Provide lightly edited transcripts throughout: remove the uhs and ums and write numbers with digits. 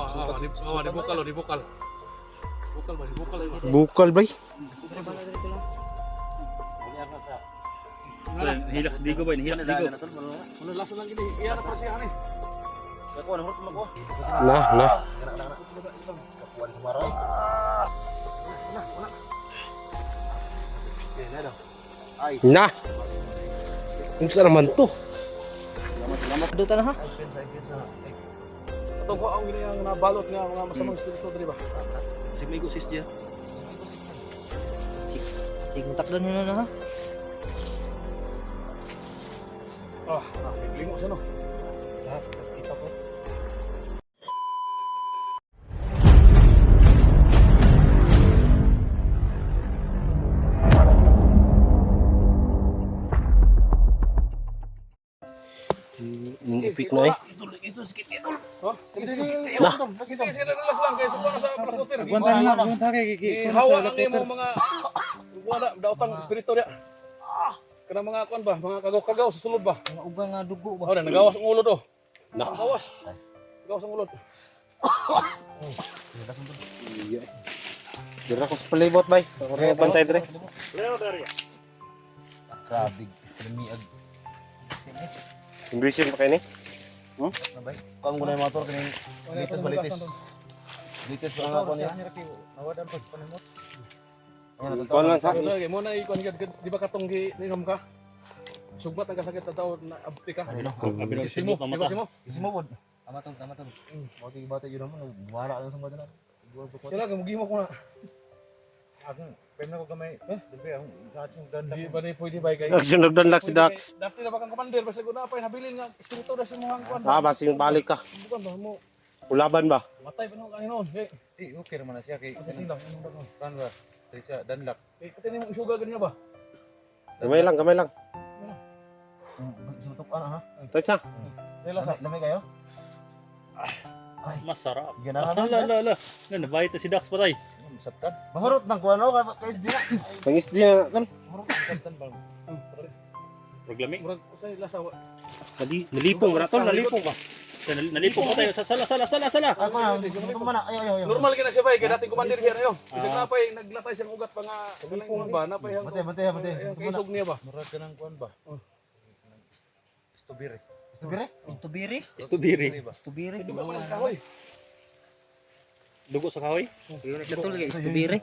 di bukal, di bukal. Bukal ba, di bukal. Bukal bay. Hilak sedigo ba? Hilak sedigo. Ano lasa lang gini? Iya na para siya ni. Ako na hurot mo ko. Nah. Kuha sa maray. Ay, Nah. Unsa naman to? Duta na ha? Atong ko ang gini ang nabalot nga mga masamang espiritu diri ba? Sige may gusis dia. Sige, takdan nyo na ha? Lingo siya no. Kita ko. Ning ipik na eh. Ito sakit ito. Ha? Nah. Sige relax lang kay sa sa plakoter. Aguanta kay Hawa ang imo mga wala daotang espiritu dia. Kana mga kuan ba, mga kagaw-kagaw sa sulod ba? mga ugang nga dugo ba? Oh, nagawas ang ulo do. Nah. Gawas. Gawas ang ulo. Dira ko sa palibot bay. Ore bantay dire. grabe. Lamiag. Imbisin pa kay ni. Nabay. Kung mo na yung motor kaning lites balites. Lites pa nga ako niya. Nawadan pa panimot. Ayan Kon lang sa Ano kay mo na ikon di ba katong giinom ka? Sugbat ang kasakit na tao na abti ka. Abiro Simo, simo di ba simo? Isi mo pod. Tama to. Bati bati yun naman. Wala lang sa mga dinan. Sila ka mugimo ko na. Ako, pwede na ko kamay. Diba, ang kachong ganda. Di ba di pwede ba kay? Action nagdanlak si Dax. Dapti na ba kang commander basta guna pa habilin nga espiritu na si mohang kuan. Ah, basing balik ka. Bukan ba mo Ulaban ba? matay pa no kanino. Hey, Okay naman na siya kay pati silang ano ba? kan ba? Siya danlak. Eh, pati ni mo isuga ganyan ba? Gamay lang. Sutok ana ha. Tatsa. Dela sa. Lamay kayo? Masarap. Ganahan Ala. Nabayad si Dax patay. Masaptan. Mahurot nang kuha no kay Dina. Pangis din na kan. Mahurot masaptan ba? Proglami. Murag usay lasa wa. Nalipong ratol, nalipong ba? Nalipong ko tayo sa sala. Ako na, sutok man. Ayo. Normal gina siya ba kay dating commander here ayo. Bisag na pay naglatay siyang ugat pa nga kalang ba na pay hang. Mate. Kay isog niya ba? Murag ka ng kuan ba? Stubire. Istubiri? Istubiri. Duga man sa kahoy. Dugo sa kahoy. Katul kay istubiri.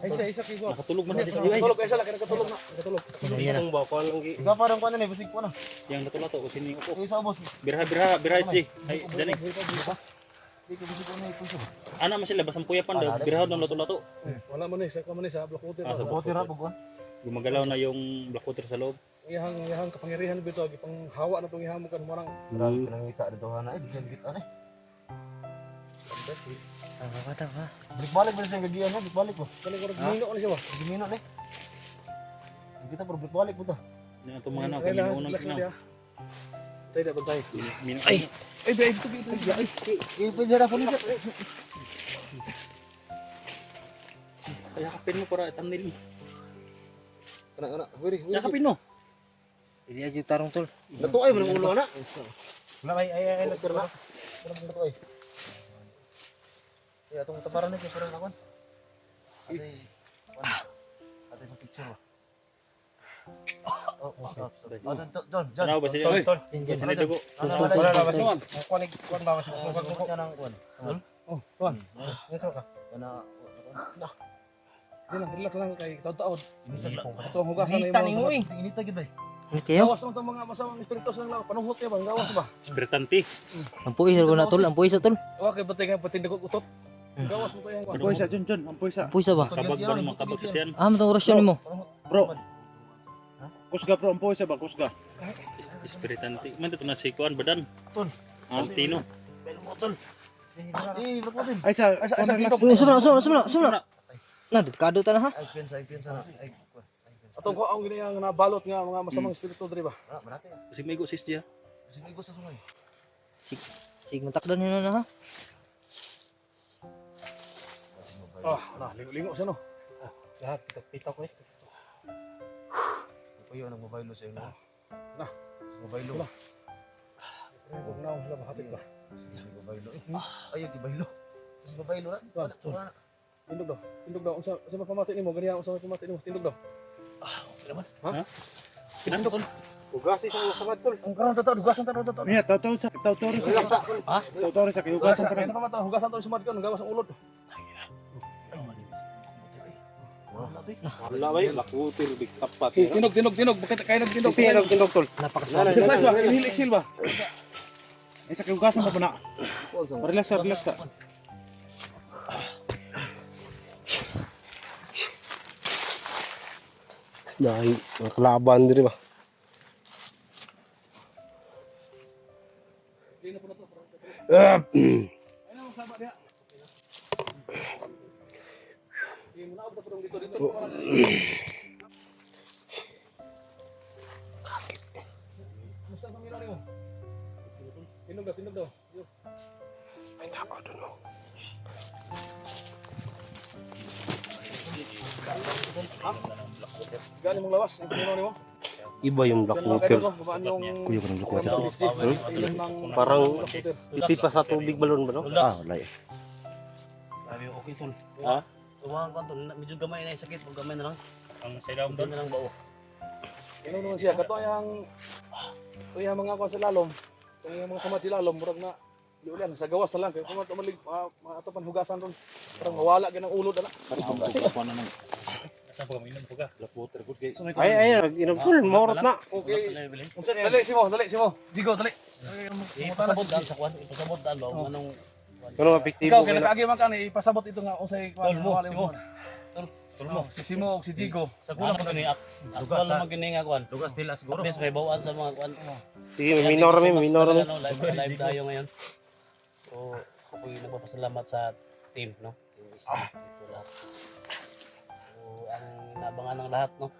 Ay isa kigo. Nakatulog man na si Jiway. Tulog ay isa lang katulog na. Katulog. Nalipong ba ko lang gi. Ikaw parang kuan ni bisig po na. Yang natulato ko sini upo. Isa ubos. Birha si. Ay dani. Di ko bisig po na ipuso. Ana man sila basang puyapan daw. Birha daw lato-lato. Wala man ni sa man ni sa block water. Ah, sa Bote ra pag Gumagalaw na yung black water sa loob. Iyang kapangyarihan bito gipang hawa na tong ihang mo kan marang. Grabe pinangita dito ha na eh. Bisan kita na eh. Bata ha. Balik ba siya gagiyan ha? Balik ba? Kani ko gino na siya ba? Gimino na eh. Kita pero balik po ta. Yung itong mga kami unang kinaw. Tay da bantay. Ay! Ay ba ito dito. Eh pwede ra po nito. Kaya kapin mo para thumbnail mo. Anak, wiri. Yakapin mo. Hindi aja tarong tol. Nato ay mo ulo ana. Wala ay nagkira. Parang nato ay. Ya atong tabaran ni parang akon. Ate sa picture. Oh, what's up? John. Ano ba siya? Sila dugo. Wala na basuan. Kuan ba siya? Kuan nang kuan. Oh, tuan. Yeso ka. Kana Relax lang kay taud-taud. Ato ang hugasan na Inita ni yung mo eh. Inita gid bay. Kayo? gawas mo itong mga masamang espiritu sa lang. Panunghot niya ba? Gawas ba? Spiritanti. Ampuy ko na tol, ampuy sa tol. Okay, batay nga pati nagkot utot. Gawas mo to yung kwan. Ampoy sa John, ampoy sa. Ampuy sa ba? Kabag ba naman kabag sa tiyan? Ah, matong orasyon mo. Bro. Kusga bro, ampoy sa ba kusga. Spiritanti. Man ito na si Kuan Badan. Tino. Eh, bro din. Ay sa Sumna. Na, dekado ta na ha. Ay pensa na. Ay. Atong ko ang ginayang nabalot nga mga masamang espiritu diri ba? Ah, marati. Kasi may gusis dia. Sige ko sa sungay. Sige, matakdan nyo na ha. Lingo siya no. Lahat pitak-pitak ko eh. Kuya nang mobile sa inyo. Na. Mobile. Huwag na ako sila mahapit ba? Sige babaylo eh. Ayaw gibaylo. Sige babaylo ra. Wala. Tindog daw. Unsa ba pamati nimo? Ganiya unsa ba pamati nimo? Tindog daw. Okay naman. Tindog tol. Ugasi sa samad tol. Ang karon tato dugasan tato tato. Iya, tawtawin sa tol. Ha? Tawtawin sa kiugasan sa Kaya naman to, hugasan to sumad ko, gawas ang ulod. Wala bay, lakutir big tapat. Tinog. Bakit kaya nagtindog? Tindog tol. Napakasama. Exercise ba? Inhale, exhale ba? Ay sa kiugasan pa na. Relax sa. Snahi, kalaban diri ba? Ayun ang sabat niya. Hindi mo na ako tapos dito. Musta ang pamilya niyo? Tindog daw. Galing mong lawas, ang pamilya niyo? Iba yung lakutir. Kuya ko ng lakutir. Parang titipa sa tubig balon ba no? Ah, wala eh. Sabi ko, okay tol. Ha? Tumahan ko tol, medyo gamay na yung sakit, pag gamay na lang. Ang silaw Doon na lang bao. Ano naman siya, kato yung mga kwa sa lalom, yung mga samat si lalom, murag na, di ulian, sa gawas na lang, kaya kung tumalig, ato pan hugasan ron, parang mawala ganang ulod, ala. Asa pa kami nang puga? Laputer good guys. Ay, inom tol, maurot na. Okay, Bilhin. dali si mo, Jigo, dali. Ipasabot daan sa kwan, ipasabot daan ba manong Pero mapiktibo Ikaw, kaya nakaagi man ka ni, ipasabot ito nga, usay, Tol mo, wala Simo. si Simo, o si Jigo. Sa kulang mo gani actual naman gani nga kwan. Dugas nila siguro. At least may bawaan sa mga kwan. Sige, minor mi. Live tayo ngayon. So, ako yung nagpapasalamat sa team, no? Yung isa, ito lahat. So, ang inabangan ng lahat, no?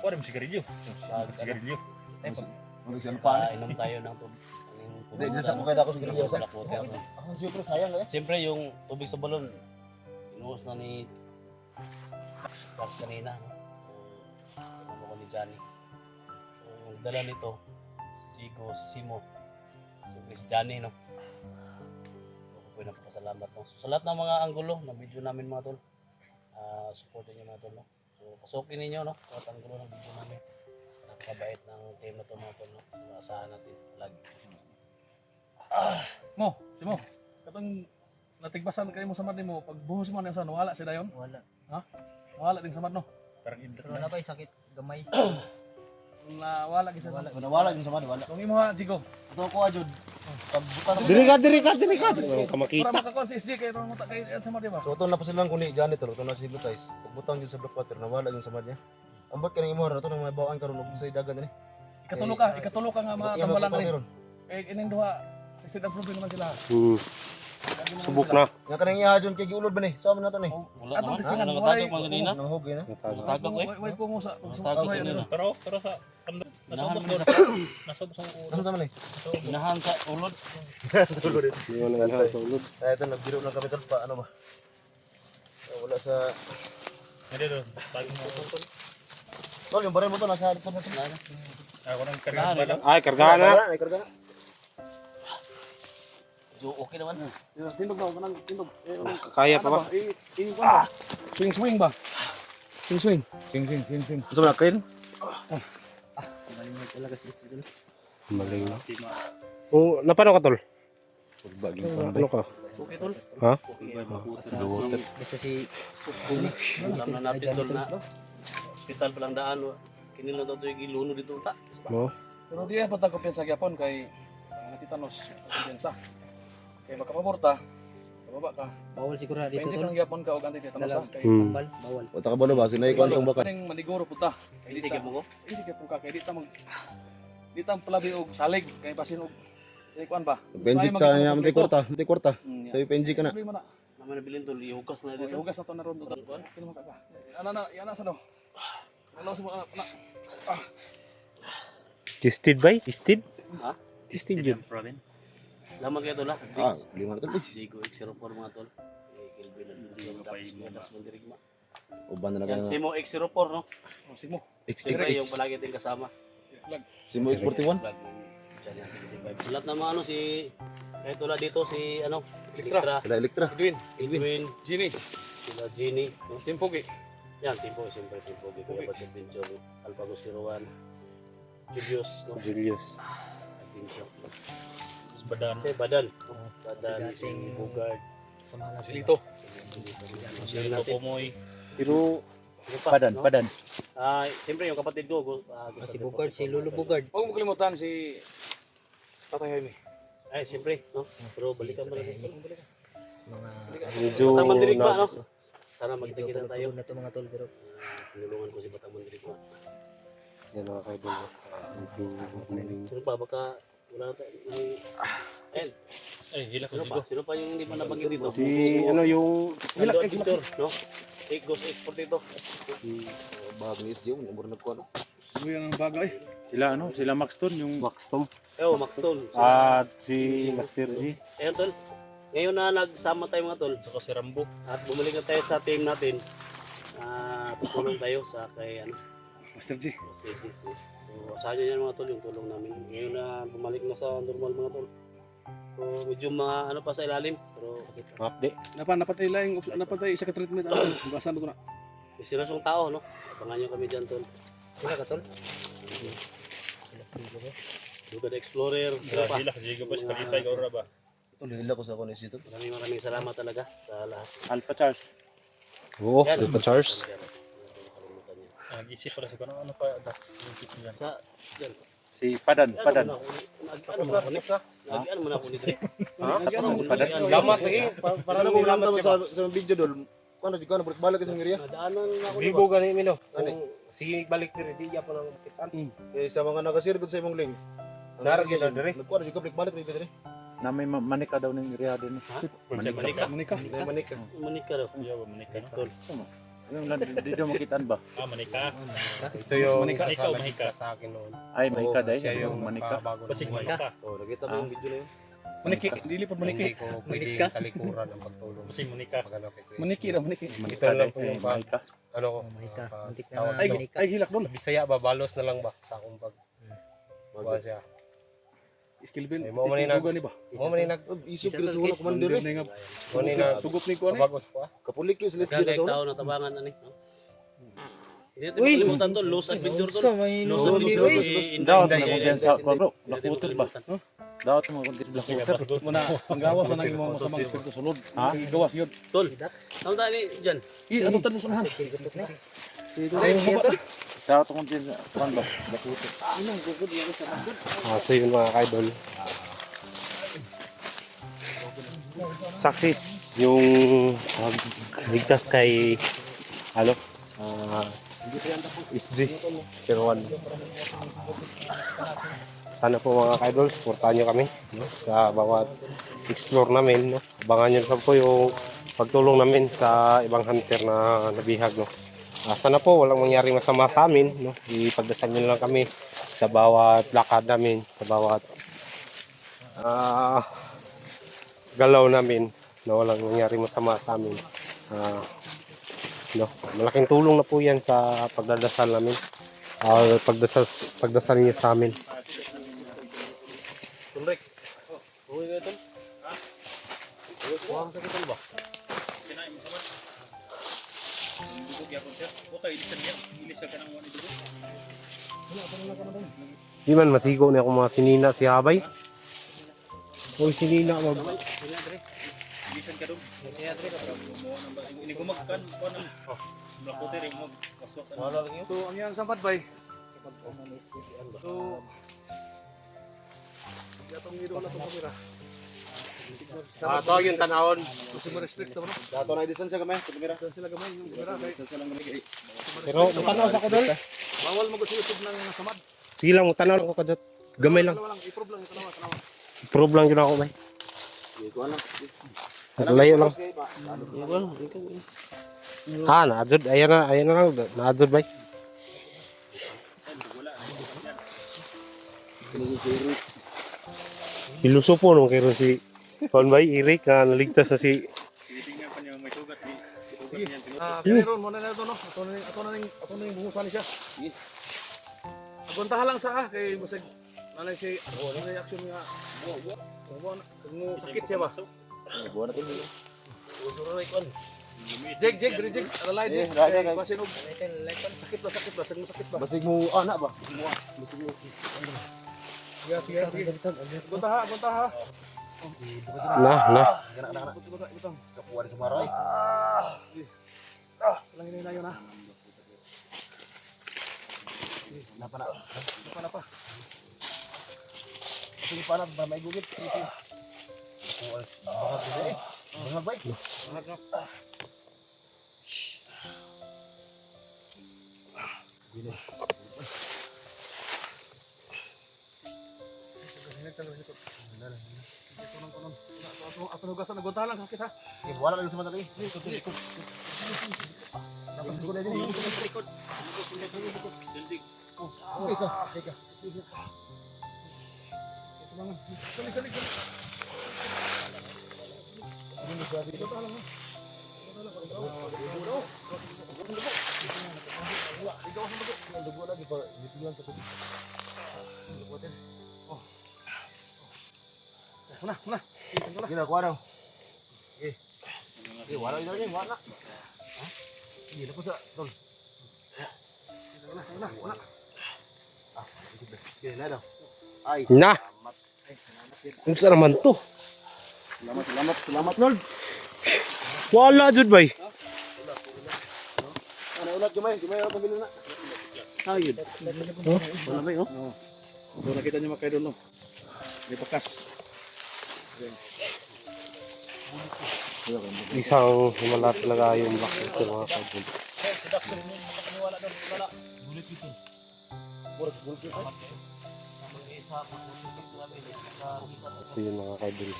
Kuha rin sigarilyo. Sigarilyo. Wala siya pa. Inom tayo ng tubig. Hindi sa mukha ako siguro sa. Laputer. Ah, siyempre sayang eh. Siyempre yung tubig sa balon, inuos na ni Dax kanina. No? Ano ko ni Johnny. So, yung dala nito, si Jigo, si Simo, si Johnny, no? So, ako po yung napakasalamat. No? So, sa lahat ng mga anggulo ng video namin mga tol, supportin nyo mga tol. No? So, pasukin ninyo, no? Sa lahat anggulo ng video namin. Napakabait ng team na to mga tol. No? So, asahan natin lagi. Mo, Simo, katong natigbasan kayo mo samad nimo, pag buhos mo na sa wala si dayon? Wala. Wala din samad no. Parang indra. Wala pa sakit gamay. Wala gisa. Wala din sa mali wala. Kung imo ha, Jigo. Ito ko ajud. Pagbutan na. Diri ka. Para Kamakita. makakon si SJ kayo ron mo ta kay samad di ba? So ito na pa silang kuni janitor, ito na si guys. Pagbutang jud sa Blackwater na wala yung samad niya. Ambot ka ng imo ra to nang may bawaan karon og sa dagan ni. Ikatulo ka nga matambalan ni. Eh ining duha kasi nag-problem naman sila. Subok na. Nga kanang ihajon kay giulod ba ni? Sama na to ni. Wala Atong naman. testingan, Ano natagok mga kanina? Nang hugay na. Natagok eh. Wait ko mo sa Natagok kanina. Pero sa Inahan nasubos mo doon. Nasubos ang Ano sa man ni? Inahan sa ulod. Yun ang hal sa ulod. Ay ito nagbiro lang kami tol pa ano ba. Wala sa Hindi doon. Bagong mo. tol yung baril mo to nasa likod na to. Ako nang karga ba lang. Ay, kargahan na. Ay karga na. So okay naman. Tindog daw kanang tindog. Kaya pa ba? Swing ba? Swing. Gusto mo na crane? Maling na. Oh, napano ka tol? Ano ka? Okay tol. Ha? Basta si Alam na natin tol na hospital pa lang daan. Kinilo daw ito yung iluno dito. Ta. No. Pero di ay patag ko sa gyapon kay natitanos kumpiyansa. Kay makapaborta, bababa ka. bawal siguro na dito Dito tol. tong gyapon ka og antitetanus Dalag. kay Tambal, bawal. O taka ba ba sinay ko antong baka. kaning maniguro puta. Hindi sige mo ko. Hindi kay puka kay di ta palabi og salig kay basin og say kuan ba. Benjik ta nya mati kwarta. Sa penjik ka na. Problema na. Naman na bilhin tol, ihugas na dito. Hugas na to na ron to. Kino ka. Ana yana sa do. Ano sa mga na. Tisted ba? Tisted? Ha? Tisted yun. Problem. Lamang kayo tol ha. Ah, lima na tol. Jigo X04 mga tol. Kilbin na dito. Uban na Yan, lang. Simo X04 no? Simo. Siyempre yung palagi din kasama. Simo X41. Vlog ni Johnny Activity Vibes. Sa lahat ng mga ano, si, kahit wala dito, si, ano, Electra. Electra, Sila Electra. Edwin, Gini. sila Genie, no? Timpogi. Yan, Timpo, siyempre Timpo, Kuya Bats Adventure, Alpagos si Rowan, Julius, no? Julius. Adventure. Badan. Okay, Badan, no? Badan, si Bugard, Silito. si Ito natin. Pumoy. Pero Ano pa, no? padan. Siyempre yung kapatid ko, gusto Si Bugard, si Lolo Bugard. Huwag mo kalimutan si Tatay Jaime. Ay, siyempre, no? Pero balikan mo lang. Mga Medyo Batang Mandirigma, na- no? Sana magkita tayo. na to mga tol pero Tinulungan ko si Batang Mandirigma. Yan mga kaidol. Medyo gumiling. Sino pa? Baka wala na tayo. Ayun, Ay, hila ko sino dito. pa? Sino pa yung hindi pa nabanggit dito? Si ano yung Hilo Adventure, no? Ghost Export dito. Bago ni SJ, mura na ko ano. Subo yan ang bagay. Sila Maxton yung Maxtom Ewo, Max Tol. at si Master G. Ayun, Tol. Ngayon na nagsama tayo mga Tol. Saka si Rambo. At bumalik na tayo sa team natin. Tutulong tayo sa kay ano, Master G. stage. So, asahan nyo yan mga Tol, yung tulong namin. Ngayon na bumalik na sa normal mga Tol. So, medyo mga ano pa sa ilalim. Pero update. Napatay lang, napatay isa ka treatment. Basan ko na. may sirasong tao, no? Abangan nyo kami dyan, Tol. sila ka tol. Buda the Explorer. Sino pa? Hila, Jigo pa siya. Kalipay ka ora ba? Ito nila ko sa ako ni SJ. Maraming salamat talaga sa lahat. Alpha Charles. Oo, Yan. Alpha Charles. Nag-isip para sa kung ano pa. Isip niya. Sa, yan. Si Padan. Ano mo na ako nito? Ano mo na ako nito? Lamat eh. Para na kung lamta mo sa video dol. Ano di ko na balik kasi ng area. Nadaanan na ako. Vivo gani Milo. Ani. Si balik diri di pa nang kitan. Eh sa mga nakasir gud sa imong link. Naragyan na diri. Nagkuha di ko balik diri. Na may manika daw ng area din. Manika. Manika. Dai manik. Manika daw. Iya, manika. Tol. Yung di daw makitaan ba? Manika. Ito yung Manika. Ikaw, manika. sa akin noon. Ay, manika dai. Siya yung manika. Basig manika. Oh, nakita ko yung video na yun. Maniki. Dili pa maniki. ko Manika? talikuran ang pagtulong. Basig manika. Maniki raw, maniki. Manika dai. Manika. Ano ko? Mahika. Muntik na Tawag. na Ay, Mahika. ay hilak doon. Bisaya ba balos na lang ba sa akong pag buwan siya. Skillbin. Ay, mo man ni nag- Suga ni ba? Mo man nag Isip ko sa una commander eh. Nga. mo ni na Sugot ni ko ani. bagos ko. Kapulik yung sila Kaya SJ kahit sa una. tao na tabangan ani. no? Hindi natin makalimutan to, Lost Adventure to. may Lost Lost, Adventure. Lost, Daw mo diyan sa bro. Hindi natin Blackwater ba? makalimutan. Daw mo diyan sa Blackwater. Muna ang gawas na naging mga masamang espiritu sulod. Ha? Ang gawas yun. Tol, saan tayo ni dyan? Ano tadi sa unahan? Daw to diyan sa kan ba? Blackwater. So yun mga kaidol. Success yung ligtas kay ano SG 01. Sana po mga kaidol, supportahan nyo kami no, sa bawat explore namin. No. Abangan nyo pa po yung pagtulong namin sa ibang hunter na nabihag. No. Sana po walang mangyari masama sa amin. No. Ipagdasal nyo lang kami sa bawat lakad namin, sa bawat galaw namin na walang nangyari masama sa amin. No, malaking tulong na po yan sa pagdadasal namin. Pagdasal niyo sa amin. Tulrek. Uwi ka tol? Ha? Huwag sa kitol ba? Kinain mo saman. Dugog yapon siya. Okay, ilisan niya. Ilisan ka ng wani dugog. Di man masigo na ako mga sinina si Habay. Uy, sinina mag... Ilisan ka doon. Ini gumagkan. Blackwater yung magkaswak. So, ang yang sampat bay. So, yatong niro na itong kamera. Ito yung tanawon. Kasi ma-restrict naman. Dato na distansya kami, sa kamera. Saan sila gamay yung kamera? Distansya lang kami kay. Pero matanaw sa ko doon. Bawal mag-usulod ng samad. Sige lang, matanaw lang ko kadot. Gamay lang. Dalawa lang, i-prove lang, tanawa. Prove lang yun ako, bay. Ito lang. Layo lang. Naadzod. Ayan na lang. Naadzod, bay. Iluso po nung kaya si Juan Bay, Eric, na naligtas na si... Titingnan pa niya may sugat. Meron mo na ito, no? Ato na yung buhusan niya. Aguntahan lang sa kay Musag Nanay si reaction nga. Sakit siya ba? Buwan natin. Jeg, reject. Alalay, Jeg. Basin og sakit ba? Sakit ba? Basig mo anak ba? Sige. Gunta ha. Na. Butang. Kapuha sa maro eh. Lang ini na yun ha. Napa na. Apa? Sige pa na ba may gugit. Sige. Baka ba? Ato hugasan nagunta lang sakit ha. Wala lagi sa mata lagi. Sige. Tapos ko na din. Teka. Sali. Dugo lagi pa dituan sa kulit. Muna. Gila kuha daw. Wala ini wala. Gila ko sa tol. Muna. Gila daw. Ay. Na. Unsa naman to? Salamat Lord. Wala jud bay. Ano ulat gamay ang pagilo na. Ayun. Wala ba yun? So nakita niyo mga kaidol no? May pakas. Isang himala talaga yung black ito mga kaidol. So yun mga kaidol.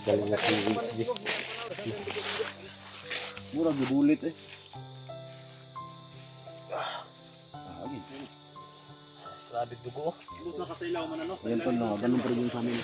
Galing na si USG. Murag gibulit eh. Grabe dugo. Buot na kasailaw man ano. Yan tol no, ganun pa rin yung sa amin.